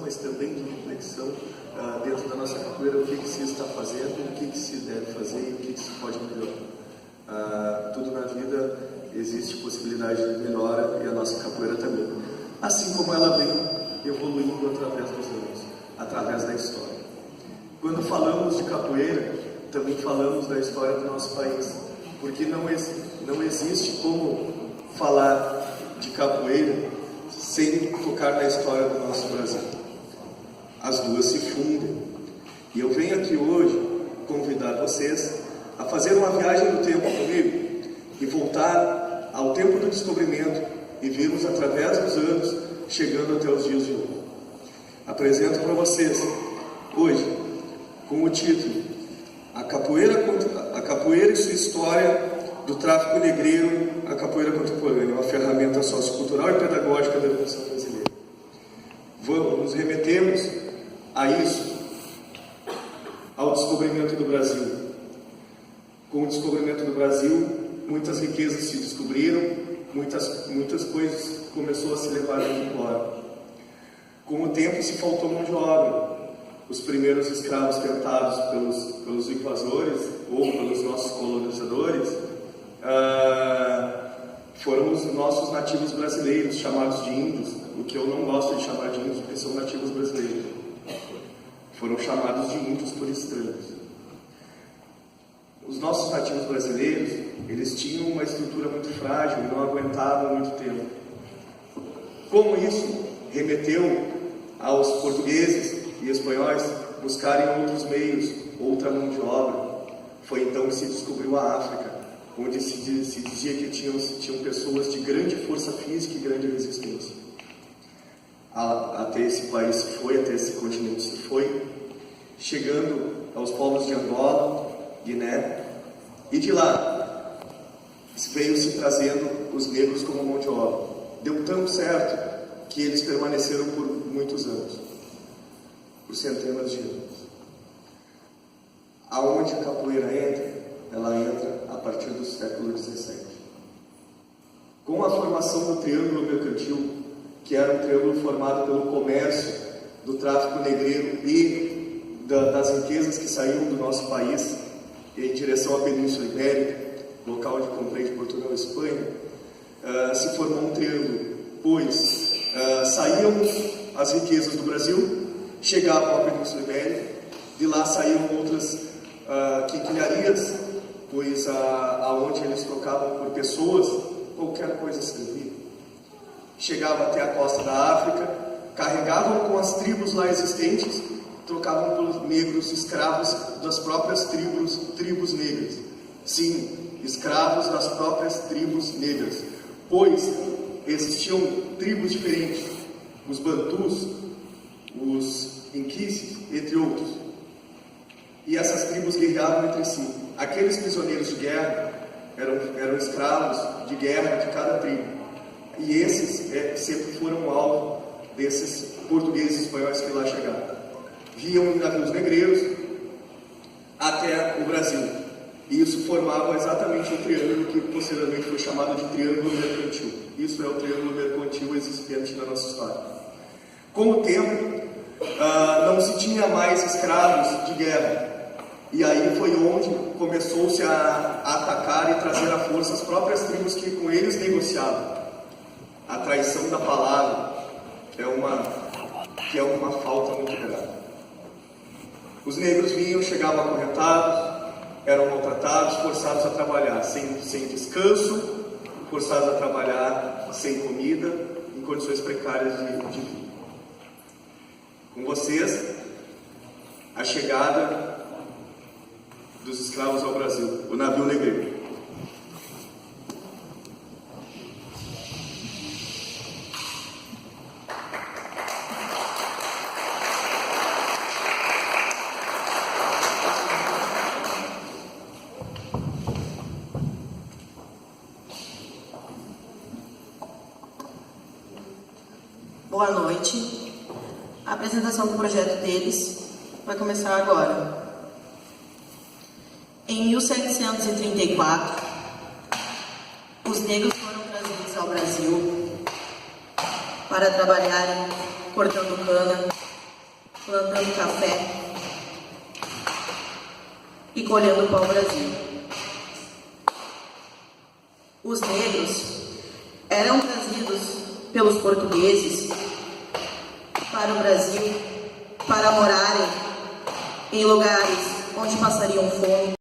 mas também de reflexão dentro da nossa capoeira, o que se está fazendo, o que se deve fazer e o que se pode melhorar. Tudo na vida existe possibilidade de melhora e a nossa capoeira também. Assim como ela vem evoluindo através dos anos, através da história. Quando falamos de capoeira, também falamos da história do nosso país, porque não existe como falar de capoeira sem tocar na história do nosso Brasil. As duas se fundem. E eu venho aqui hoje convidar vocês a fazer uma viagem no tempo comigo e voltar ao tempo do descobrimento e virmos através dos anos, chegando até os dias de hoje. Apresento para vocês hoje, com o título A Capoeira e sua história do tráfico negreiro à capoeira contemporânea, uma ferramenta sociocultural e pedagógica da educação brasileira. Nos remetemos a isso, ao descobrimento do Brasil. Com o descobrimento do Brasil, muitas riquezas se descobriram, muitas coisas começou a se levar embora. Com o tempo se faltou mão de obra. Os primeiros escravos tentados pelos invasores ou pelos nossos colonizadores foram os nossos nativos brasileiros, chamados de índios, o que eu não gosto de chamar de índios, porque são nativos brasileiros. Foram chamados de índios por estranhos. Os nossos nativos brasileiros, eles tinham uma estrutura muito frágil e não aguentavam muito tempo. Como isso remeteu aos portugueses e espanhóis buscarem outros meios, outra mão de obra, foi então que se descobriu a África, onde se dizia que tinham pessoas de grande força física e grande resistência. Até esse país se foi, até esse continente se foi, chegando aos povos de Angola, Guiné, e de lá veio se trazendo os negros como mão de obra. Deu tão certo que eles permaneceram por muitos anos, por centenas de anos. Aonde a capoeira entra? Ela entra a partir do século XVII. Com a formação do Triângulo Mercantil, que era um triângulo formado pelo comércio, do tráfico negreiro e das riquezas que saíam do nosso país em direção à Península Ibérica, local onde compreende Portugal e Espanha, se formou um triângulo, pois saíam as riquezas do Brasil, chegavam à Península Ibérica, de lá saíam outras quinquilharias, pois aonde eles trocavam por pessoas, qualquer coisa servia. Chegavam até a costa da África, carregavam com as tribos lá existentes, trocavam por negros escravos das próprias tribos negras. Sim, escravos das próprias tribos negras, pois existiam tribos diferentes, os Bantus, os Inquices, entre outros. E essas tribos guerreavam entre si. Aqueles prisioneiros de guerra eram escravos de guerra de cada tribo. E esses sempre foram alvo desses portugueses e espanhóis que lá chegaram. Viam em navios negreiros até o Brasil. E isso formava exatamente o triângulo que posteriormente foi chamado de Triângulo Mercantil. Isso é o Triângulo Mercantil existente na nossa história. Com o tempo, não se tinha mais escravos de guerra. E aí foi onde começou-se a atacar e trazer à força as próprias tribos que com eles negociavam. A traição da palavra é uma falta muito grave. Os negros vinham, chegavam acorrentados, eram maltratados, forçados a trabalhar sem descanso, forçados a trabalhar sem comida, em condições precárias de vida. Com vocês, a chegada dos escravos ao Brasil, o navio negreiro. Boa noite. A apresentação do projeto deles vai começar agora. Em 1734, os negros foram trazidos ao Brasil para trabalharem cortando cana, plantando café e colhendo pau-brasil. Os negros eram trazidos pelos portugueses para o Brasil para morarem em lugares onde passariam fome,